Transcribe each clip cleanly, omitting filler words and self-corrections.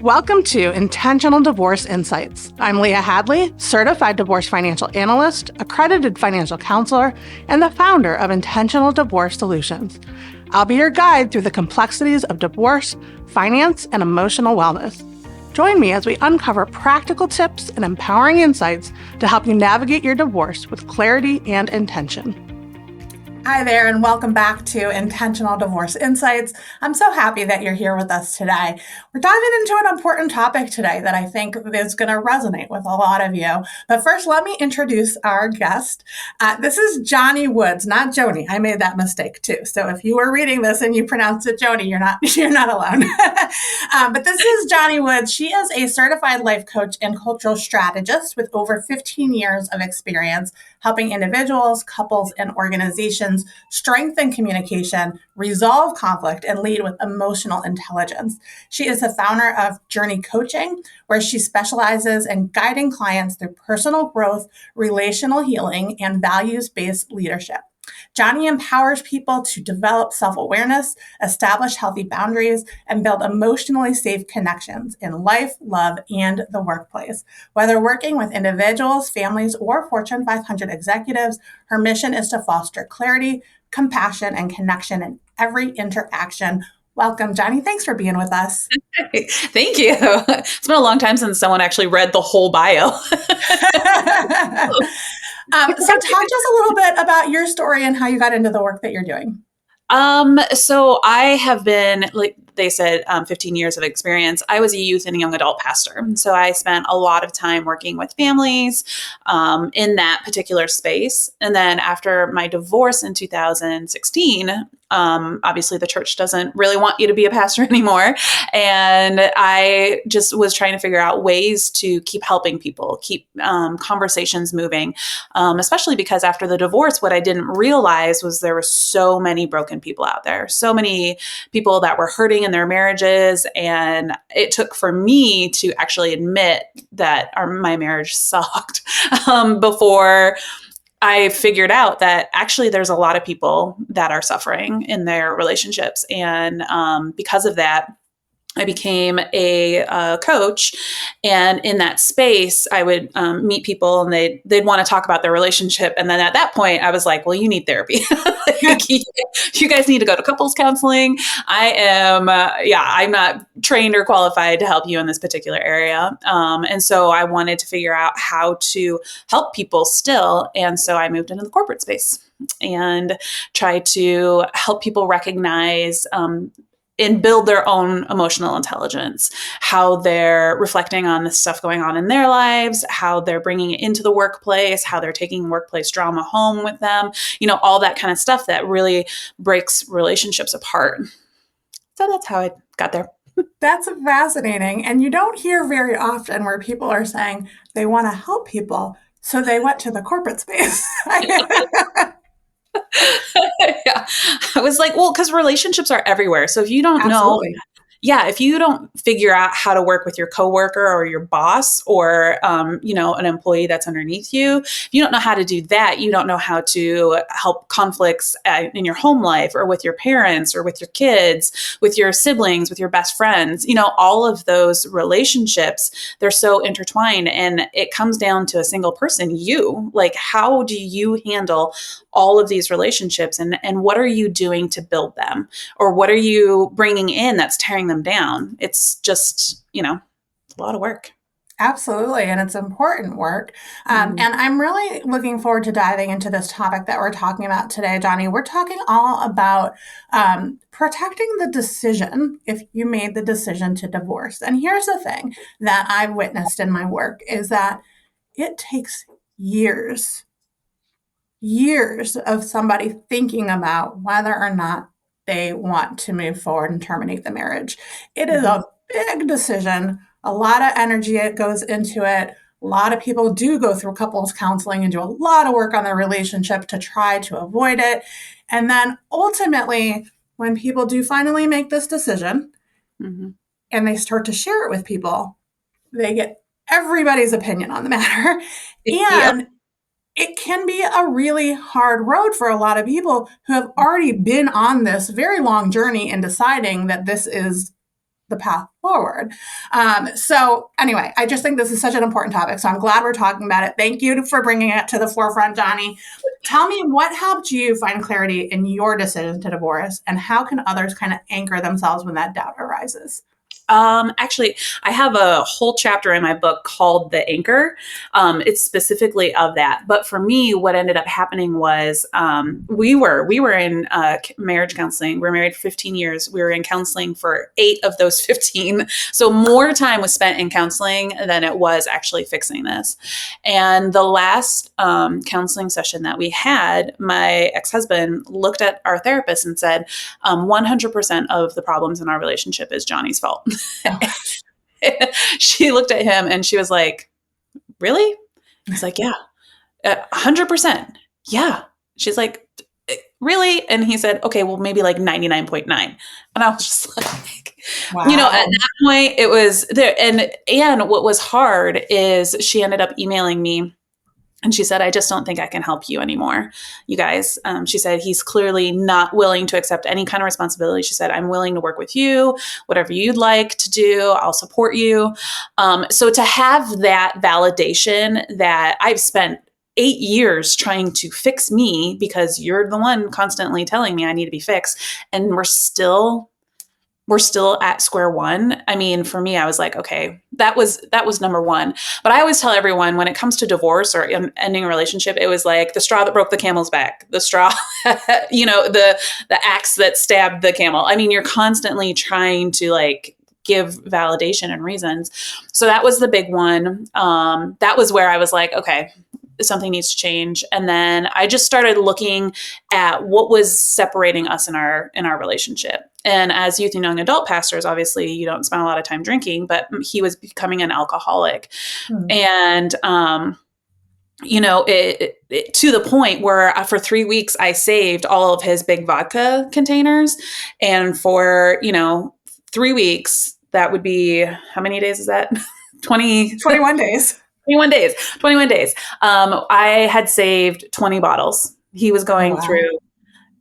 Welcome to Intentional Divorce Insights. I'm Leah Hadley, certified divorce financial analyst, accredited financial counselor, and the founder of Intentional Divorce Solutions. I'll be your guide through the complexities of divorce, finance, and emotional wellness. Join me as we uncover practical tips and empowering insights to help you navigate your divorce with clarity and intention. Hi there, and welcome back to Intentional Divorce Insights. I'm so happy that you're here with us today. We're diving into an important topic today that I think is going to resonate with a lot of you. But first, let me introduce our guest. This is Joni Woods, not Joni. I made that mistake too. So if you were reading this and you pronounced it Joni, you're not alone. But this is Joni Woods. She is a certified life coach and cultural strategist with over 15 years of experience helping individuals, couples, and organizations strengthen communication, resolve conflict, and lead with emotional intelligence. She is the founder of Journey Coaching, where she specializes in guiding clients through personal growth, relational healing, and values-based leadership. Joni empowers people to develop self-awareness, establish healthy boundaries, and build emotionally safe connections in life, love, and the workplace. Whether working with individuals, families, or Fortune 500 executives, her mission is to foster clarity, compassion, and connection in every interaction. Welcome, Joni. Thanks for being with us. Thank you. It's been a long time since someone actually read the whole bio. So talk to us a little bit about your story and how you got into the work that you're doing. So I have been, like they said, 15 years of experience. I was a youth and young adult pastor. So I spent a lot of time working with families in that particular space. And then after my divorce in 2016, obviously the church doesn't really want you to be a pastor anymore. And I just was trying to figure out ways to keep helping people, keep conversations moving, especially because after the divorce, what I didn't realize was there were so many broken people out there, so many people that were hurting in their marriages. And it took for me to actually admit that my marriage sucked before I figured out that actually there's a lot of people that are suffering in their relationships. And because of that, I became a coach. And in that space, I would meet people and they'd want to talk about their relationship. And then at that point, I was like, well, you need therapy. You guys need to go to couples counseling. I'm not trained or qualified to help you in this particular area. And so I wanted to figure out how to help people still. And so I moved into the corporate space and tried to help people recognize and build their own emotional intelligence, how they're reflecting on the stuff going on in their lives, how they're bringing it into the workplace, how they're taking workplace drama home with them, all that kind of stuff that really breaks relationships apart. So that's how I got there. That's fascinating. And you don't hear very often where people are saying they want to help people, so they went to the corporate space. Yeah. I was like, well, because relationships are everywhere. So if you don't Absolutely. if you don't figure out how to work with your coworker or your boss or, an employee that's underneath you, if you don't know how to do that, you don't know how to help conflicts in your home life or with your parents or with your kids, with your siblings, with your best friends, all of those relationships, they're so intertwined and it comes down to a single person, you. Like, how do you handle all of these relationships and what are you doing to build them? Or what are you bringing in that's tearing them down? It's just, a lot of work. Absolutely. And it's important work. And I'm really looking forward to diving into this topic that we're talking about today, Joni. We're talking all about protecting the decision if you made the decision to divorce. And here's the thing that I've witnessed in my work is that it takes years of somebody thinking about whether or not they want to move forward and terminate the marriage. It is a big decision. A lot of energy goes into it. A lot of people do go through couples counseling and do a lot of work on their relationship to try to avoid it. And then ultimately, when people do finally make this decision and they start to share it with people, they get everybody's opinion on the matter. And it can be a really hard road for a lot of people who have already been on this very long journey in deciding that this is the path forward. So anyway, I just think this is such an important topic. So I'm glad we're talking about it. Thank you for bringing it to the forefront, Joni. Tell me what helped you find clarity in your decision to divorce, and how can others kind of anchor themselves when that doubt arises? Actually, I have a whole chapter in my book called The Anchor. It's specifically of that. But for me, what ended up happening was we were in marriage counseling. We're married for 15 years. We were in counseling for 8 of those 15. So more time was spent in counseling than it was actually fixing this. And the last counseling session that we had, my ex-husband looked at our therapist and said, 100% of the problems in our relationship is Joni's fault. She looked at him and she was like, really? He's like, yeah, 100%. Yeah. She's like, really? And he said, okay, well, maybe like 99.9. And I was just like, wow. You know, at that point it was there. And what was hard is she ended up emailing me. And she said, I just don't think I can help you anymore, you guys. She said, he's clearly not willing to accept any kind of responsibility. She said, I'm willing to work with you, whatever you'd like to do, I'll support you. So to have that validation that I've spent 8 years trying to fix me because you're the one constantly telling me I need to be fixed, and we're still at square one. I mean, for me, I was like, okay, that was number one. But I always tell everyone when it comes to divorce or ending a relationship, it was like the straw that broke the camel's back, the straw, you know, the axe that stabbed the camel. I mean, you're constantly trying to like give validation and reasons. So that was the big one. That was where I was like, okay, something needs to change. And then I just started looking at what was separating us in our relationship. And as youth and young adult pastors, obviously you don't spend a lot of time drinking, but he was becoming an alcoholic. And, you know, it to the point where for 3 weeks, I saved all of his big vodka containers. And for, you know, 3 weeks, that would be, how many days is that? 21 days. 21 days. I had saved 20 bottles. He was going through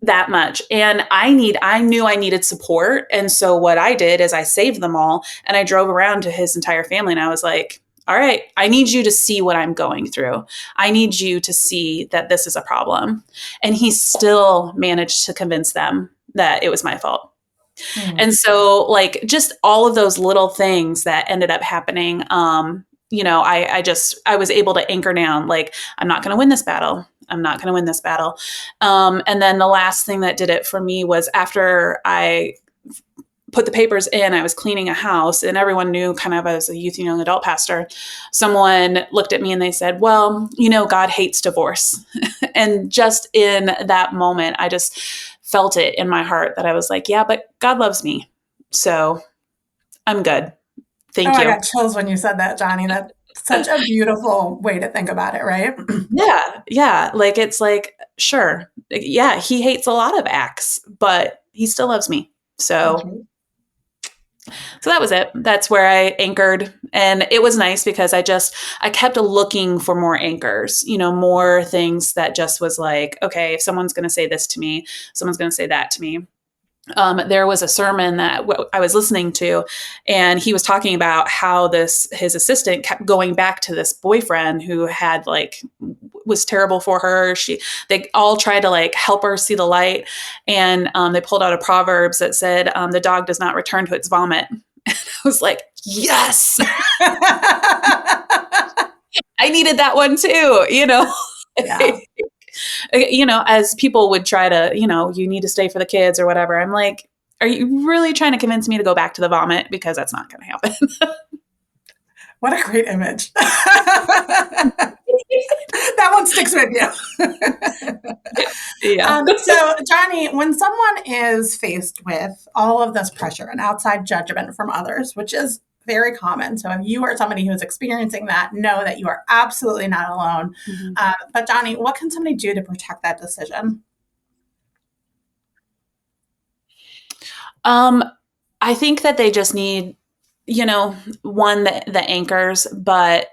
that much. And I knew I needed support. And so what I did is I saved them all and I drove around to his entire family. And I was like, all right, I need you to see what I'm going through. I need you to see that this is a problem. And he still managed to convince them that it was my fault. And so like just all of those little things that ended up happening, you know, I was able to anchor down, like, I'm not going to win this battle. I'm not going to win this battle. And then the last thing that did it for me was after I put the papers in, I was cleaning a house and everyone knew kind of as a youth and young adult pastor, someone looked at me and they said, well, you know, God hates divorce. And just in that moment, I just felt it in my heart that I was like, yeah, but God loves me. So I'm good. Thank you. I got chills when you said that, Joni. That's such a beautiful way to think about it, right? Yeah. Like, it's like, sure. Yeah, he hates a lot of acts, but he still loves me. So that was it. That's where I anchored. And it was nice because I kept looking for more anchors, you know, more things that just was like, okay, if someone's going to say this to me, someone's going to say that to me. There was a sermon that I was listening to, and he was talking about how his assistant kept going back to this boyfriend who had was terrible for her. They all tried to like help her see the light. And they pulled out a Proverbs that said, the dog does not return to its vomit. And I was like, yes, I needed that one too, you know? Yeah. You know, as people would try to, you know, you need to stay for the kids or whatever. I'm like, are you really trying to convince me to go back to the vomit? Because that's not going to happen. What a great image. That one sticks with you. Yeah. So, Joni, when someone is faced with all of this pressure and outside judgment from others, which is very common. So if you are somebody who is experiencing that, know that you are absolutely not alone. But Joni, what can somebody do to protect that decision? I think that they just need, you know, one, the anchors, but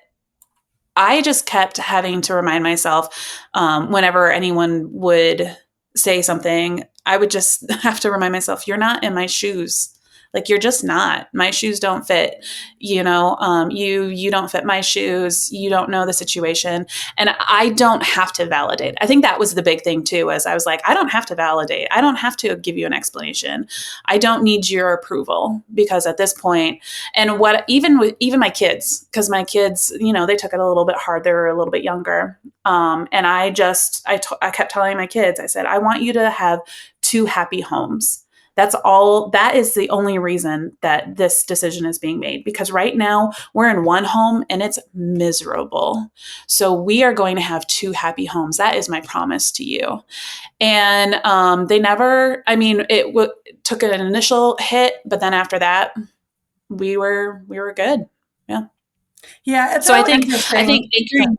I just kept having to remind myself whenever anyone would say something, I would just have to remind myself, you're not in my shoes. Like, you're just not. My shoes don't fit, you don't fit my shoes. You don't know the situation. And I don't have to validate. I think that was the big thing too, as I was like, I don't have to validate. I don't have to give you an explanation. I don't need your approval, because at this point, and what, even my kids, because my kids, they took it a little bit hard. They were a little bit younger. And I kept telling my kids, I said, I want you to have 2 happy homes. That's all. That is the only reason that this decision is being made, because right now we're in one home and it's miserable. So we are going to have 2 happy homes. That is my promise to you. And they never, it took an initial hit, but then after that, we were good. Yeah. Yeah. It's so so I think anchoring.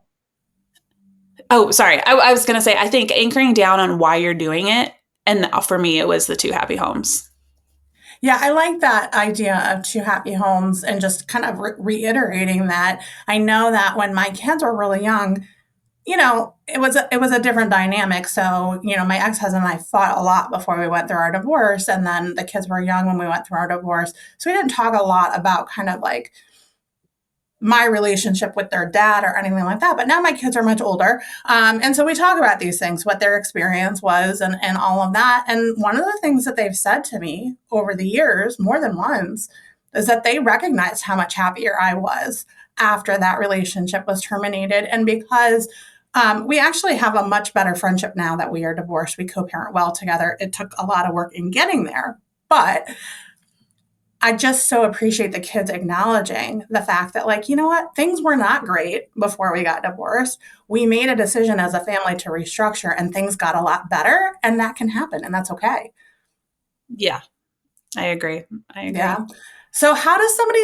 Oh, sorry. I was going to say, I think anchoring down on why you're doing it. And for me, it was the 2 happy homes. Yeah, I like that idea of 2 happy homes, and just kind of reiterating that. I know that when my kids were really young, it was a different dynamic. So, my ex-husband and I fought a lot before we went through our divorce. And then the kids were young when we went through our divorce. So we didn't talk a lot about kind of like my relationship with their dad or anything like that. But now my kids are much older. And so we talk about these things, what their experience was and all of that. And one of the things that they've said to me over the years, more than once, is that they recognized how much happier I was after that relationship was terminated. And because we actually have a much better friendship now that we are divorced. We co-parent well together. It took a lot of work in getting there, but I just so appreciate the kids acknowledging the fact that, like, you know what, things were not great before we got divorced. We made a decision as a family to restructure, and things got a lot better, and that can happen, and that's okay. Yeah, I agree. Yeah. So how does somebody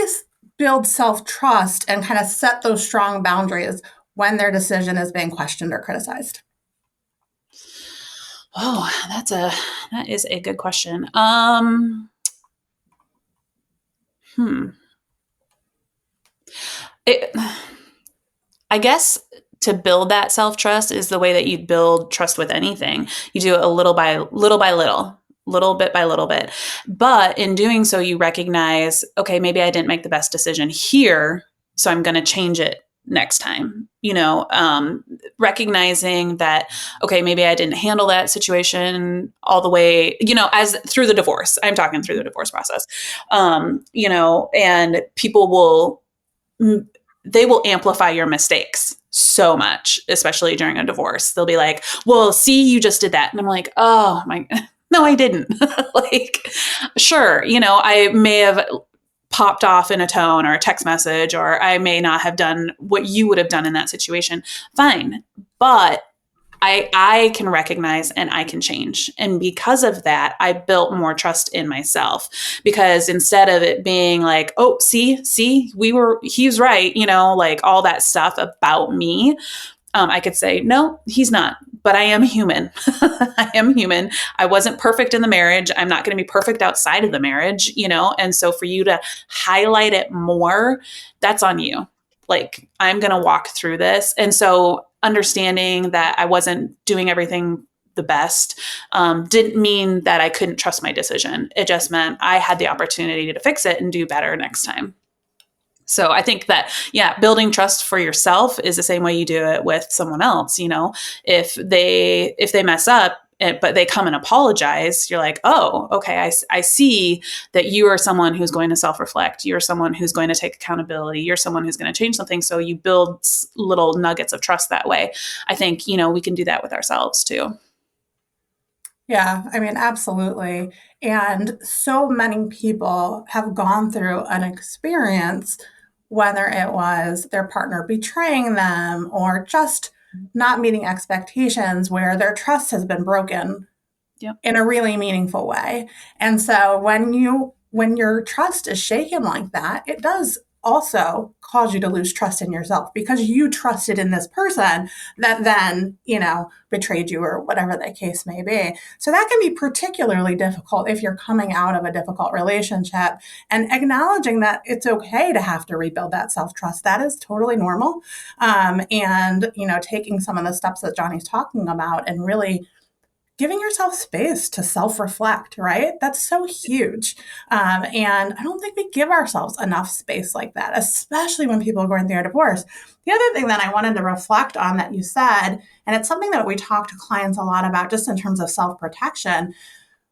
build self-trust and kind of set those strong boundaries when their decision is being questioned or criticized? Oh, that is a good question. I guess to build that self-trust is the way that you build trust with anything. You do it little by little bit by little bit. But in doing so, you recognize, okay, maybe I didn't make the best decision here, so I'm going to change it next time. Recognizing that, okay, maybe I didn't handle that situation all the way, as through the divorce. I'm talking through the divorce process. And people they will amplify your mistakes so much, especially during a divorce. They'll be like, well, see, you just did that. And I'm like, oh my, no, I didn't. Like, sure. I may have popped off in a tone or a text message, or I may not have done what you would have done in that situation. Fine. But I can recognize and I can change. And because of that, I built more trust in myself, because instead of it being like, oh, see, he's right, like all that stuff about me, I could say, no, he's not, but I am human. I am human. I wasn't perfect in the marriage. I'm not going to be perfect outside of the marriage, And so for you to highlight it more, that's on you. Like, I'm going to walk through this. And so understanding that I wasn't doing everything the best didn't mean that I couldn't trust my decision. It just meant I had the opportunity to fix it and do better next time. So I think that, building trust for yourself is the same way you do it with someone else. If they mess up, but they come and apologize, you're like, oh, okay, I see that you are someone who's going to self-reflect. You're someone who's going to take accountability. You're someone who's going to change something. So you build little nuggets of trust that way. I think, we can do that with ourselves too. Yeah, absolutely. And so many people have gone through an experience, whether it was their partner betraying them or just not meeting expectations, where their trust has been broken in a really meaningful way. And so when your trust is shaken like that, it does also cause you to lose trust in yourself, because you trusted in this person that then, betrayed you, or whatever the case may be. So that can be particularly difficult if you're coming out of a difficult relationship, and acknowledging that it's okay to have to rebuild that self-trust. That is totally normal. And, taking some of the steps that Joni's talking about and really giving yourself space to self-reflect, right? That's so huge. And I don't think we give ourselves enough space like that, especially when people are going through a divorce. The other thing that I wanted to reflect on that you said, and it's something that we talk to clients a lot about just in terms of self-protection,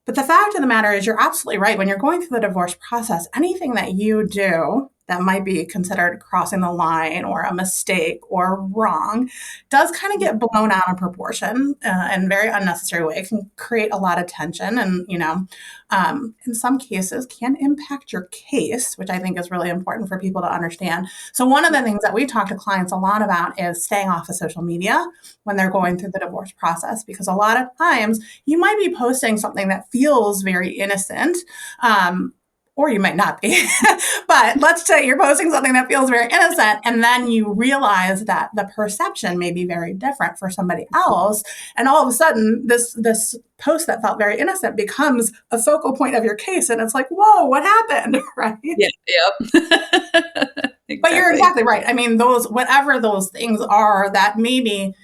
but the fact of the matter is, you're absolutely right. When you're going through the divorce process, anything that you do that might be considered crossing the line or a mistake or wrong does kind of get blown out of proportion in a very unnecessary way. It can create a lot of tension and, in some cases can impact your case, which I think is really important for people to understand. So one of the things that we talk to clients a lot about is staying off of social media when they're going through the divorce process, because a lot of times you might be posting something that feels very innocent, or you might not be, but let's say you're posting something that feels very innocent, and then you realize that the perception may be very different for somebody else, and all of a sudden this post that felt very innocent becomes a focal point of your case, and it's like, whoa, what happened, right? Yeah, yep. But you're exactly right. I mean, whatever those things are that maybe,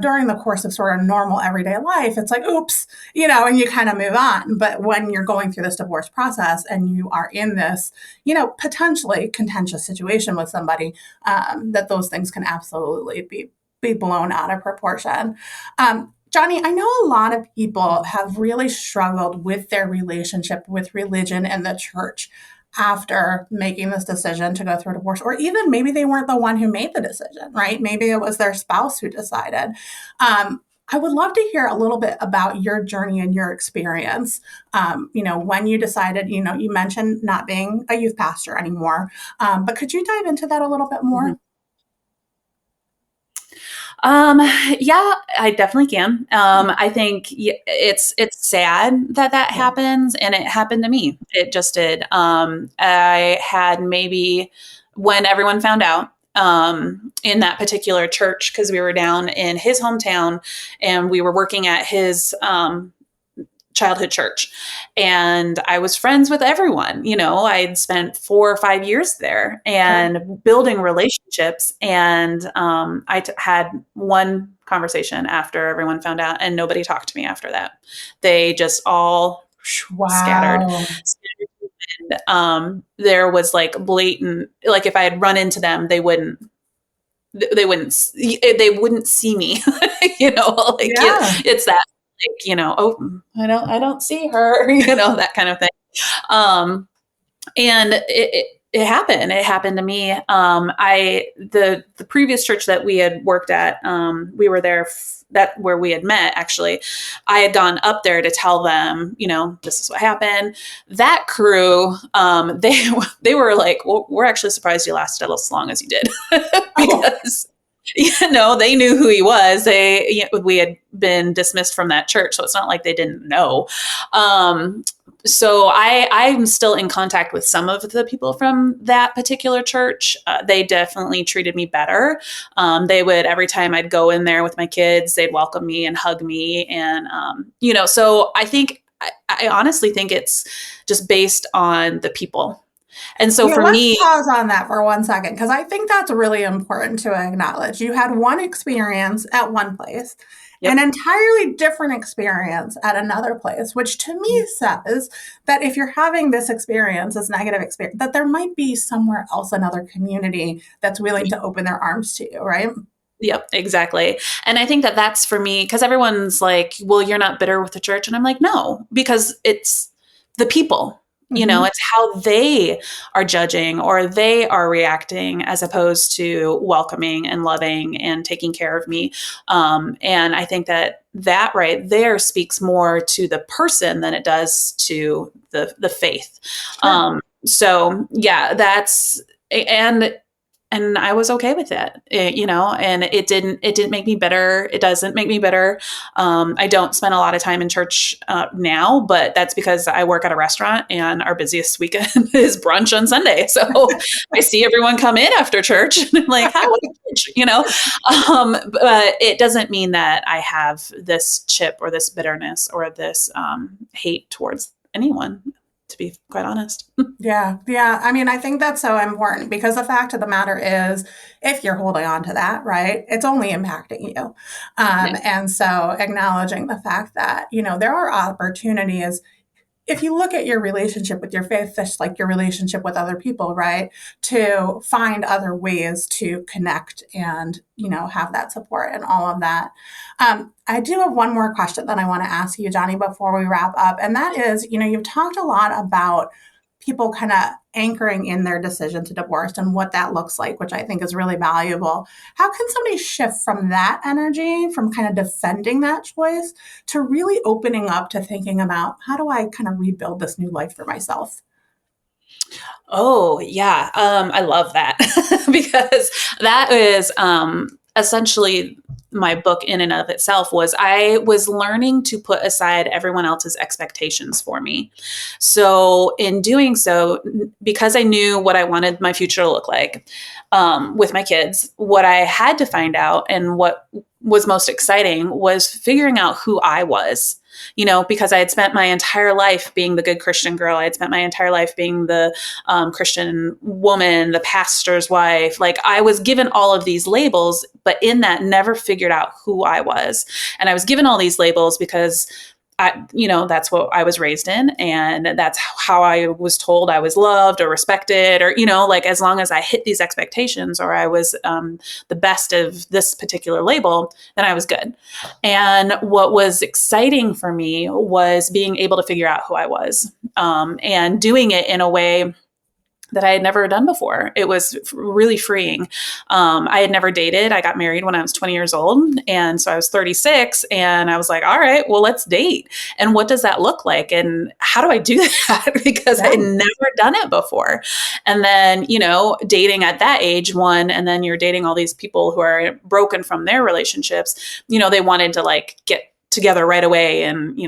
during the course of sort of normal everyday life, it's like, oops, and you kind of move on. But when you're going through this divorce process and you are in this, potentially contentious situation with somebody, that those things can absolutely be blown out of proportion. Joni, I know a lot of people have really struggled with their relationship with religion and the church after making this decision to go through a divorce, or even maybe they weren't the one who made the decision, right? Maybe it was their spouse who decided. I would love to hear a little bit about your journey and your experience. When you decided, you mentioned not being a youth pastor anymore, but could you dive into that a little bit more? Mm-hmm. Yeah, I definitely can. I think it's sad that happens, and it happened to me. It just did. I had maybe when everyone found out in that particular church, because we were down in his hometown and we were working at his childhood church, and I was friends with everyone. I'd spent 4 or 5 years there and building relationships, and had one conversation after everyone found out, and nobody talked to me after that. They just all scattered. And there was like blatant, like if I had run into them, they wouldn't see me. It's that, oh, I don't see her, that kind of thing. And it happened. It happened to me. The previous church that we had worked at, we were there, where we had met, actually. I had gone up there to tell them, this is what happened. That crew, they were like, well, we're actually surprised you lasted as long as you did. Because they knew who he was. We had been dismissed from that church, so it's not like they didn't know. So I'm still in contact with some of the people from that particular church. They definitely treated me better. They would, every time I'd go in there with my kids, they'd welcome me and hug me. And, so I honestly think it's just based on the people. And so for me, let's pause on that for 1 second, because I think that's really important to acknowledge. You had one experience at one place, an entirely different experience at another place, which to me says that if you're having this experience, this negative experience, that there might be somewhere else, another community that's willing to open their arms to you, right? Yep, exactly. And I think that that's for me, because everyone's like, well, you're not bitter with the church. And I'm like, no, because it's the people. It's how they are judging or they are reacting, as opposed to welcoming and loving and taking care of me. And I think that right there speaks more to the person than it does to the faith. Sure. So yeah, and I was okay with it, and it didn't make me bitter. It doesn't make me bitter. I don't spend a lot of time in church now, but that's because I work at a restaurant and our busiest weekend is brunch on Sunday. So I see everyone come in after church and I'm like, how was church? But it doesn't mean that I have this chip or this bitterness or this hate towards anyone. to be quite honest. Yeah. Yeah. I mean, I think that's so important because the fact of the matter is, if you're holding on to that, right, it's only impacting you. Yeah. And so acknowledging the fact that, there are opportunities. If you look at your relationship with your faith, just like your relationship with other people, right, to find other ways to connect and, have that support and all of that. I do have one more question that I want to ask you, Joni, before we wrap up. And that is, you've talked a lot about people kind of anchoring in their decision to divorce and what that looks like, which I think is really valuable. How can somebody shift from that energy, from kind of defending that choice, to really opening up to thinking about how do I kind of rebuild this new life for myself? Oh, yeah. I love that because that is essentially my book in and of itself. Was I was learning to put aside everyone else's expectations for me. So in doing so, because I knew what I wanted my future to look like with my kids, what I had to find out and what was most exciting was figuring out who I was. Because I had spent my entire life being the good Christian girl. I had spent my entire life being the Christian woman, the pastor's wife. Like, I was given all of these labels, but in that never figured out who I was. And I was given all these labels because that's what I was raised in. And that's how I was told I was loved or respected, or, like, as long as I hit these expectations or I was the best of this particular label, then I was good. And what was exciting for me was being able to figure out who I was and doing it in a way that I had never done before. It was really freeing. I had never dated. I got married when I was 20 years old. And so I was 36 and I was like, all right, well, let's date. And what does that look like? And how do I do that? Because I had never done it before. And then, dating at that age, one, and then you're dating all these people who are broken from their relationships, they wanted to like get together right away and,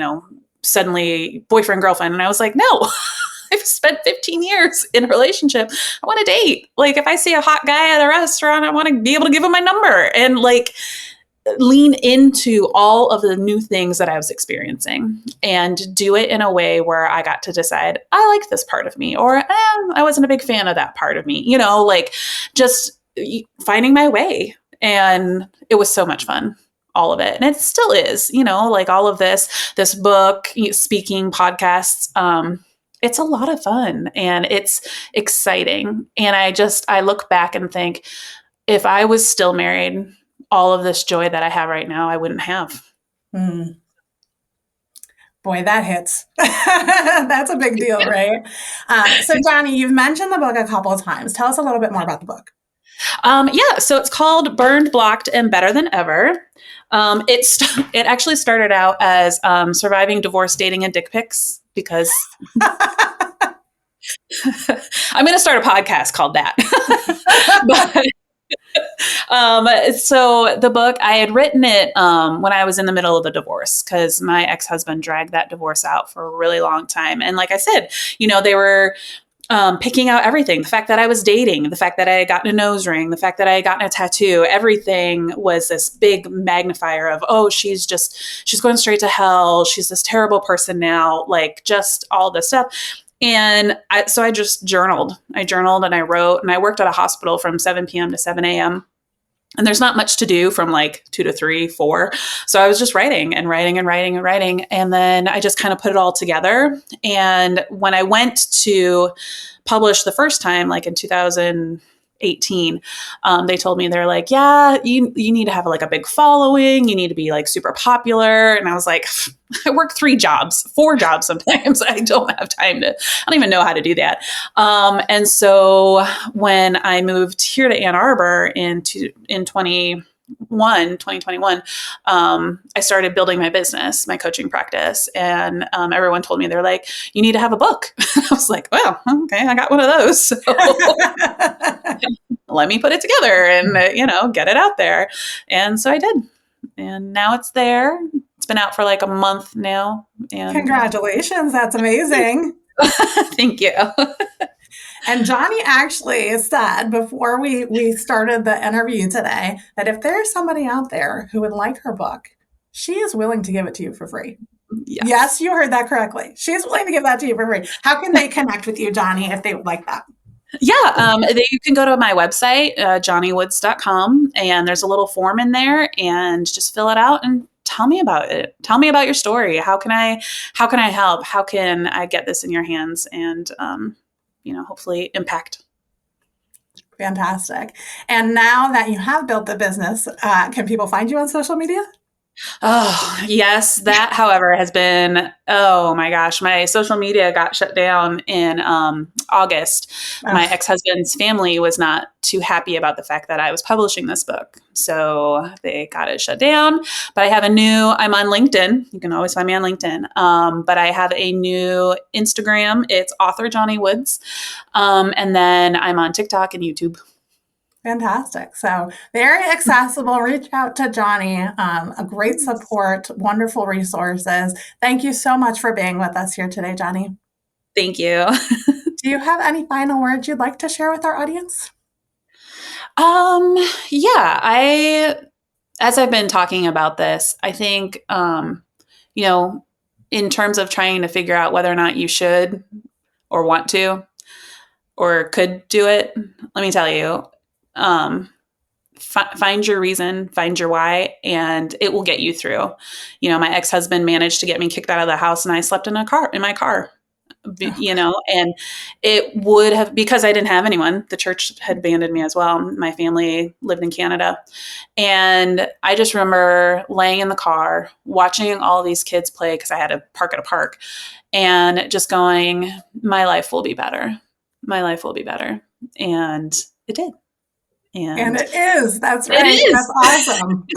suddenly boyfriend, girlfriend. And I was like, no. I've spent 15 years in a relationship. I want to date. Like, if I see a hot guy at a restaurant, I want to be able to give him my number and like lean into all of the new things that I was experiencing and do it in a way where I got to decide, I like this part of me, or I wasn't a big fan of that part of me, like just finding my way. And it was so much fun. All of it. And it still is, like all of this book, speaking, podcasts, it's a lot of fun and it's exciting. And I look back and think, if I was still married, all of this joy that I have right now, I wouldn't have. Mm. Boy, that hits. That's a big deal, right? So Joni, you've mentioned the book a couple of times. Tell us a little bit more about the book. So it's called Burned, Blocked, and Better Than Ever. It actually started out as surviving divorce, dating, and dick pics, because I'm going to start a podcast called that. So the book, I had written it when I was in the middle of the divorce, because my ex-husband dragged that divorce out for a really long time. And like I said, they were picking out everything. The fact that I was dating, the fact that I had gotten a nose ring, the fact that I had gotten a tattoo, everything was this big magnifier of, oh, she's going straight to hell. She's this terrible person now, like just all this stuff. And so I just journaled. I journaled and I wrote, and I worked at a hospital from 7 p.m. to 7 a.m. And there's not much to do from like 2 to 3, 4. So I was just writing and writing and writing and writing. And then I just kind of put it all together. And when I went to publish the first time, like in 2018, they told me, they're like, yeah, you need to have like a big following. You need to be like super popular. And I was like, I work 4 jobs sometimes. I don't even know how to do that. And so when I moved here to Ann Arbor in 2021, I started building my business, my coaching practice. And everyone told me, they're like, you need to have a book. I was like, well, okay, I got one of those. So let me put it together and, get it out there. And so I did. And now it's there. It's been out for like a month now. And congratulations. That's amazing. Thank you. And Joni actually said before we started the interview today that if there's somebody out there who would like her book, she is willing to give it to you for free. Yes, you heard that correctly. She's willing to give that to you for free. How can they connect with you, Joni, if they would like that? Yeah, you can go to my website, jonywoods.com, and there's a little form in there, and just fill it out and tell me about it. Tell me about your story. How can I help? How can I get this in your hands and, hopefully impact? Fantastic. And now that you have built the business, can people find you on social media? Oh, yes. That, however, has been, oh my gosh, my social media got shut down in August. My ex-husband's family was not too happy about the fact that I was publishing this book. So they got it shut down. But I'm on LinkedIn. You can always find me on LinkedIn. But I have a new Instagram. It's author Joni Woods. And then I'm on TikTok and YouTube. Fantastic. So very accessible. Reach out to Joni. A great support, wonderful resources. Thank you so much for being with us here today, Joni. Thank you. Do you have any final words you'd like to share with our audience? Yeah, as I've been talking about this, I think, in terms of trying to figure out whether or not you should or want to or could do it, let me tell you, find your reason, find your why, and it will get you through. My ex-husband managed to get me kicked out of the house, and I slept in my car, and it would have, because I didn't have anyone, the church had abandoned me as well. My family lived in Canada. And I just remember laying in the car, watching all these kids play, because I had to park at a park, and just going, my life will be better. My life will be better. And it did. And it is. That's right. It is. That's awesome.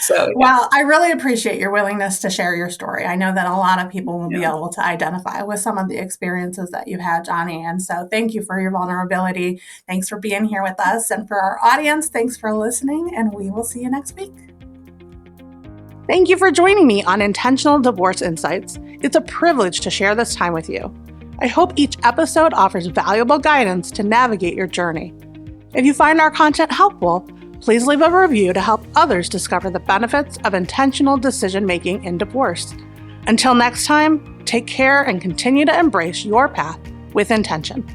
So, yeah. Well, I really appreciate your willingness to share your story. I know that a lot of people will be able to identify with some of the experiences that you've had, Joni. And so thank you for your vulnerability. Thanks for being here with us. And for our audience, thanks for listening. And we will see you next week. Thank you for joining me on Intentional Divorce Insights. It's a privilege to share this time with you. I hope each episode offers valuable guidance to navigate your journey. If you find our content helpful, please leave a review to help others discover the benefits of intentional decision-making in divorce. Until next time, take care and continue to embrace your path with intention.